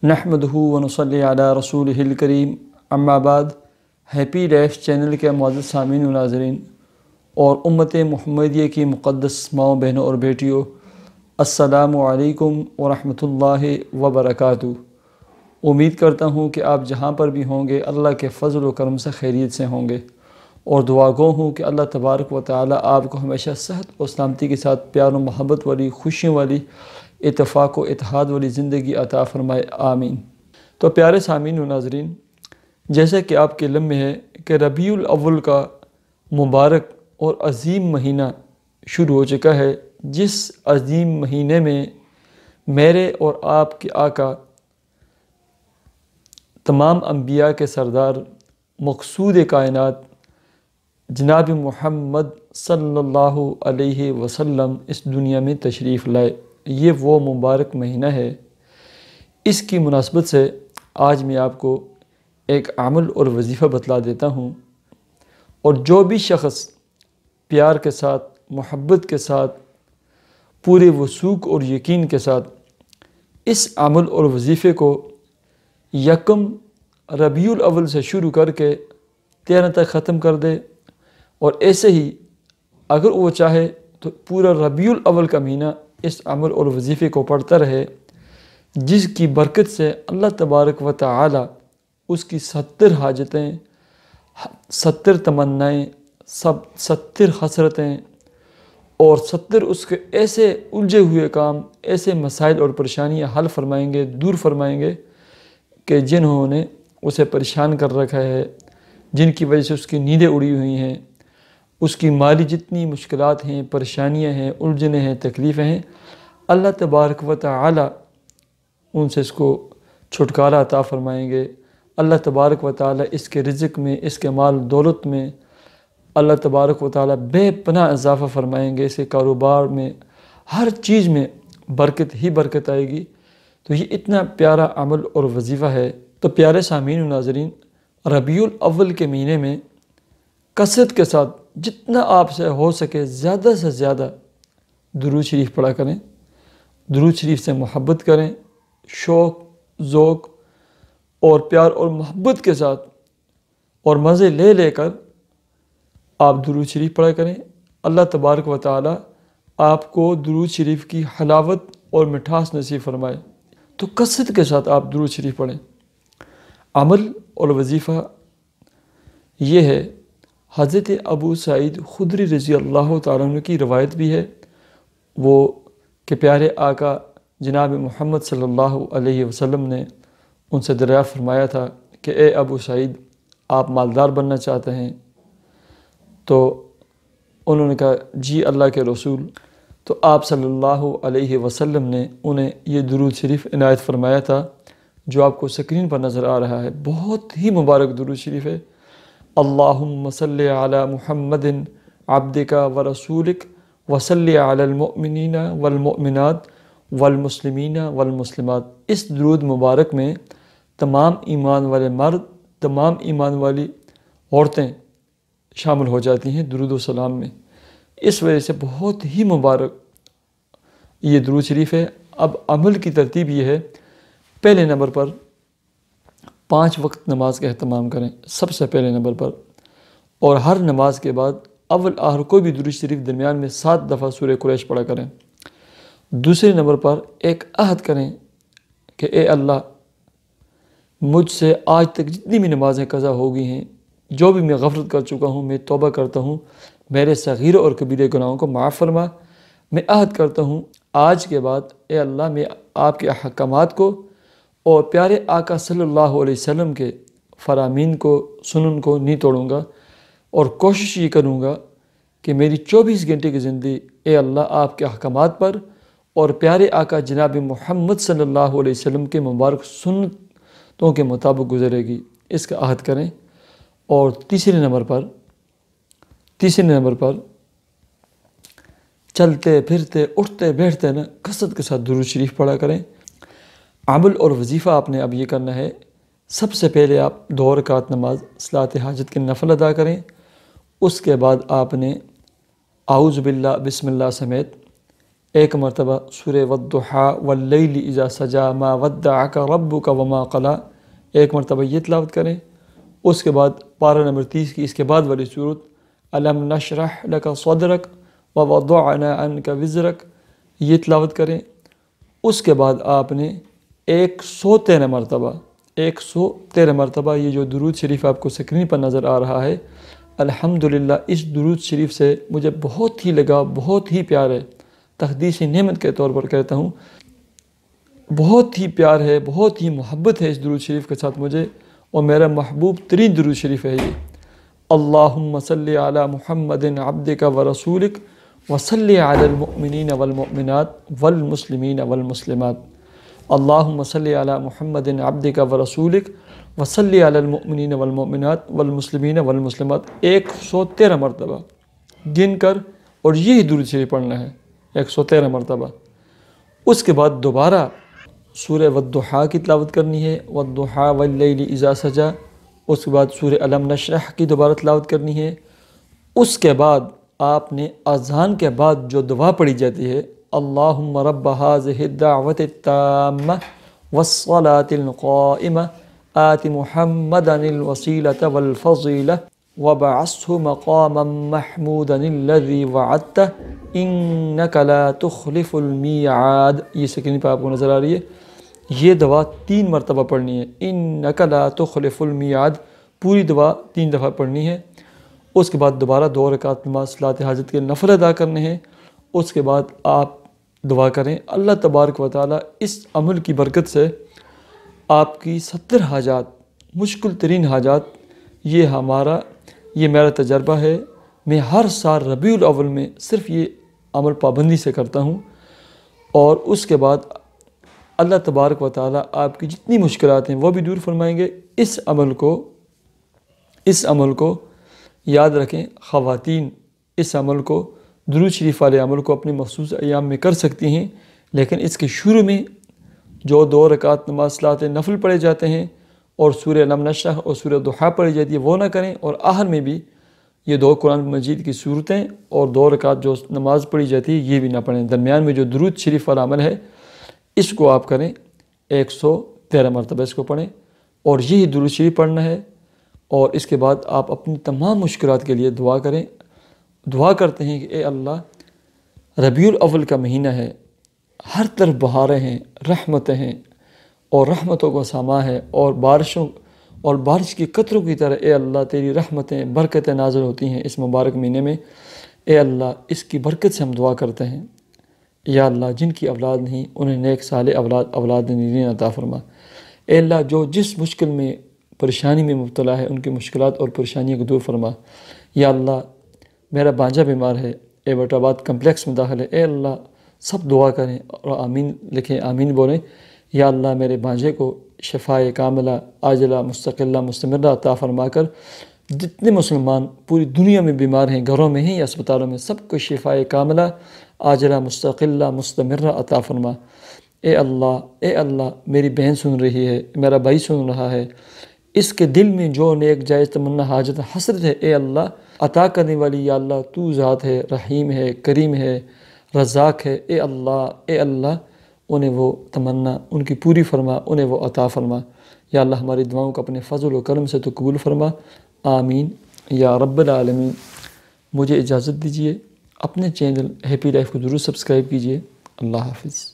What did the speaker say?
نحمدہ ونصلی علی رسولہ الکریم اما بعد۔ ہیپی لائف چینل کے معزز سامعین و ناظرین اور امت محمدیہ کی مقدس ماؤں بہنوں اور بیٹیوں، السلام علیکم ورحمۃ اللہ وبرکاتہ۔ امید کرتا ہوں کہ آپ جہاں پر بھی ہوں گے اللہ کے فضل و کرم سے خیریت سے ہوں گے، اور دعا گو ہوں کہ اللہ تبارک و تعالی آپ کو ہمیشہ صحت و سلامتی کے ساتھ پیار و محبت والی، خوشیوں والی، اتفاق و اتحاد والی زندگی عطا فرمائے، آمین۔ تو پیارے سامعین و ناظرین، جیسا کہ آپ کے علم میں ہے کہ ربیع الاول کا مبارک اور عظیم مہینہ شروع ہو چکا ہے، جس عظیم مہینے میں میرے اور آپ کے آقا، تمام انبیاء کے سردار، مقصود کائنات جناب محمد صلی اللہ علیہ وسلم اس دنیا میں تشریف لائے۔ یہ وہ مبارک مہینہ ہے۔ اس کی مناسبت سے آج میں آپ کو ایک عمل اور وظیفہ بتلا دیتا ہوں، اور جو بھی شخص پیار کے ساتھ، محبت کے ساتھ، پورے وثوق اور یقین کے ساتھ اس عمل اور وظیفے کو یکم ربیع الاول سے شروع کر کے 13 تک ختم کر دے، اور ایسے ہی اگر وہ چاہے تو پورا ربیع الاول کا مہینہ اس عمل اور وظیفے کو پڑھتا رہے، جس کی برکت سے اللہ تبارک و تعالی اس کی 70 حاجتیں، 70 تمنائیں، 70 حسرتیں اور 70 اس کے ایسے الجھے ہوئے کام، ایسے مسائل اور پریشانیاں حل فرمائیں گے، دور فرمائیں گے کہ جنہوں نے اسے پریشان کر رکھا ہے، جن کی وجہ سے اس کی نیندیں اڑی ہوئی ہیں، اس کی مالی جتنی مشکلات ہیں، پریشانیاں ہیں، الجھنیں ہیں، تکلیفیں ہیں، اللہ تبارک و تعالی ان سے اس کو چھٹکارا عطا فرمائیں گے۔ اللہ تبارک و تعالی اس کے رزق میں، اس کے مال دولت میں اللہ تبارک و تعالی بے پناہ اضافہ فرمائیں گے، اس کے کاروبار میں، ہر چیز میں برکت ہی برکت آئے گی۔ تو یہ اتنا پیارا عمل اور وظیفہ ہے۔ تو پیارے سامعین و ناظرین، ربیع الاول کے مہینے میں کثرت کے ساتھ جتنا آپ سے ہو سکے زیادہ سے زیادہ درود شریف پڑھا کریں، درود شریف سے محبت کریں، شوق، ذوق اور پیار اور محبت کے ساتھ اور مزے لے لے کر آپ درود شریف پڑھا کریں۔ اللہ تبارک و تعالی آپ کو درود شریف کی حلاوت اور مٹھاس نصیب فرمائے۔ تو کثرت کے ساتھ آپ درود شریف پڑھیں۔ عمل اور وظیفہ یہ ہے، حضرت ابو سعید خدری رضی اللہ تعالیٰ عنہ کی روایت بھی ہے، وہ کہ پیارے آقا جناب محمد صلی اللہ علیہ وسلم نے ان سے دریافت فرمایا تھا کہ اے ابو سعید، آپ مالدار بننا چاہتے ہیں؟ تو انہوں نے کہا جی اللہ کے رسول۔ تو آپ صلی اللہ علیہ وسلم نے انہیں یہ درود شریف عنایت فرمایا تھا، جو آپ کو سکرین پر نظر آ رہا ہے۔ بہت ہی مبارک درود شریف ہے۔ اللہم صلی علی محمد عبدک ورسولک وصلی علی المؤمنین والمؤمنات والمسلمین والمسلمات۔ اس درود مبارک میں تمام ایمان والے مرد، تمام ایمان والی عورتیں شامل ہو جاتی ہیں درود و سلام میں۔ اس وجہ سے بہت ہی مبارک یہ درود شریف ہے۔ اب عمل کی ترتیب یہ ہے، پہلے نمبر پر 5 وقت نماز کا اہتمام کریں، سب سے پہلے نمبر پر، اور ہر نماز کے بعد اول آخر کوئی بھی درود شریف درمیان میں 7 دفعہ سورہ قریش پڑھا کریں۔ دوسرے نمبر پر ایک عہد کریں کہ اے اللہ، مجھ سے آج تک جتنی بھی نمازیں قضا ہو گئی ہیں، جو بھی میں غفلت کر چکا ہوں، میں توبہ کرتا ہوں، میرے صغیر اور کبیرہ گناہوں کو معاف فرما۔ میں عہد کرتا ہوں آج کے بعد اے اللہ، میں آپ کے احکامات کو اور پیارے آقا صلی اللہ علیہ وسلم کے فرامین کو، سنن کو نہیں توڑوں گا، اور کوشش یہ کروں گا کہ میری 24 گھنٹے کی زندگی اے اللہ آپ کے احکامات پر اور پیارے آقا جناب محمد صلی اللہ علیہ وسلم کے مبارک سنتوں کے مطابق گزرے گی۔ اس کا عہد کریں۔ اور تیسرے نمبر پر چلتے پھرتے اٹھتے بیٹھتے نا کثرت کے ساتھ درود شریف پڑھا کریں۔ عمل اور وظیفہ آپ نے اب یہ کرنا ہے، سب سے پہلے آپ 2 رکعت نماز صلاۃ حاجت کے نفل ادا کریں۔ اس کے بعد آپ نے اعوذ باللہ، بسم اللہ سمیت ایک مرتبہ سورہ والضحیٰ واللیل اذا سجا ما ودعک ربک وما قلی، ایک مرتبہ یہ تلاوت کریں۔ اس کے بعد پارہ نمبر 30 کی اس کے بعد والی صورت الم نشرح لک صدرک ووضعنا عنک وزرک، یہ تلاوت کریں۔ اس کے بعد آپ نے 113 مرتبہ یہ جو درود شریف آپ کو سکرین پر نظر آ رہا ہے، الحمدللہ اس درود شریف سے مجھے بہت ہی لگا، بہت ہی پیار ہے، تقدیس نعمت کے طور پر کہتا ہوں، بہت ہی پیار ہے، بہت ہی محبت ہے اس درود شریف کے ساتھ مجھے، اور میرا محبوب ترین درود شریف ہے یہ۔ اللہم صلی علی محمد عبدک ورسولک وصلی علی المؤمنین والمؤمنات والمسلمین والمسلمات۔ اللہم صلی علی محمد عبدک ورسولک وصلی علی المؤمنین والمؤمنات والمسلمین والمسلمات، 113 مرتبہ گن کر، اور یہی درود شریف پڑھنا ہے 113 مرتبہ۔ اس کے بعد دوبارہ سورہ والضحیٰ کی تلاوت کرنی ہے، والضحیٰ واللیل اذا سجا۔ اس کے بعد سورہ الم نشرح کی دوبارہ تلاوت کرنی ہے۔ اس کے بعد آپ نے اذان کے بعد جو دعا پڑھی جاتی ہے، اللہم رب هذه الدعوة التامة والصلاة القائمة آت محمدا الوسيلة والفضيلة وابعثه مقاما محمودا الذي وعدته انك لا تخلف الميعاد، یہ سکرین پہ آپ کو نظر آ رہی ہے، یہ دعا 3 مرتبہ پڑھنی ہے، انك لا تخلف الميعاد، پوری دعا 3 دفعہ پڑھنی ہے۔ اس کے بعد دوبارہ 2 رکعت نماز صلاۃ حاجت کے نفل ادا کرنے ہیں۔ اس کے بعد آپ دعا کریں اللہ تبارک و تعالی اس عمل کی برکت سے آپ کی 70 حاجات، مشکل ترین حاجات، یہ میرا تجربہ ہے، میں ہر سال ربیع الاول میں صرف یہ عمل پابندی سے کرتا ہوں، اور اس کے بعد اللہ تبارک و تعالی آپ کی جتنی مشکلات ہیں وہ بھی دور فرمائیں گے۔ اس عمل کو یاد رکھیں، خواتین اس عمل کو، درود شریف والے عمل کو اپنے مخصوص ایام میں کر سکتی ہیں، لیکن اس کے شروع میں جو 2 رکعت نماز صلاۃ نفل پڑھے جاتے ہیں اور سورہ الم نشرح اور سورہ ضحیٰ پڑھی جاتی ہے وہ نہ کریں، اور آخر میں بھی یہ 2 قرآن مجید کی صورتیں اور 2 رکعت جو نماز پڑھی جاتی ہے یہ بھی نہ پڑھیں۔ درمیان میں جو درود شریف والا عمل ہے اس کو آپ کریں، 113 مرتبہ اس کو پڑھیں، اور یہی درود شریف پڑھنا ہے۔ اور اس کے بعد آپ اپنی تمام مشکلات کے لیے دعا کریں، دعا کرتے ہیں کہ اے اللہ، ربیع الاول کا مہینہ ہے، ہر طرف بہاریں ہیں، رحمتیں ہیں، اور رحمتوں کا ساماں ہے، اور بارش کی قطروں کی طرح اے اللہ تیری رحمتیں، برکتیں نازل ہوتی ہیں اس مبارک مہینے میں۔ اے اللہ اس کی برکت سے ہم دعا کرتے ہیں، یا اللہ جن کی اولاد نہیں انہیں نیک صالح اولاد نرین عطا فرما۔ اے اللہ جو جس مشکل میں، پریشانی میں مبتلا ہے ان کی مشکلات اور پریشانیوں کو دور فرما۔ یا اللہ میرا بانجا بیمار ہے، ایبٹ آباد کمپلیکس میں داخل ہے، اے اللہ سب دعا کریں اور آمین لکھیں، آمین بولیں۔ یا اللہ میرے بانجے کو شفائے کاملہ عاجلہ مستقلہ مستمرہ عطا فرما کر، جتنے مسلمان پوری دنیا میں بیمار ہیں، گھروں میں ہیں یا اسپتالوں میں، سب کو شفائے کاملہ عاجلہ مستقلہ مستمرہ عطا فرما۔ اے اللہ میری بہن سن رہی ہے، میرا بھائی سن رہا ہے، اس کے دل میں جو نیک جائز تمنا حاجت حسرت ہے، اے اللہ عطا کرنے والی یا اللہ تو ذات ہے، رحیم ہے، کریم ہے، رزاق ہے، اے اللہ انہیں وہ تمنا ان کی پوری فرما، انہیں وہ عطا فرما۔ یا اللہ ہماری دعاؤں کو اپنے فضل و کرم سے تو قبول فرما، آمین یا رب العالمین۔ مجھے اجازت دیجیے، اپنے چینل ہیپی لائف کو ضرور سبسکرائب کیجیے۔ اللہ حافظ۔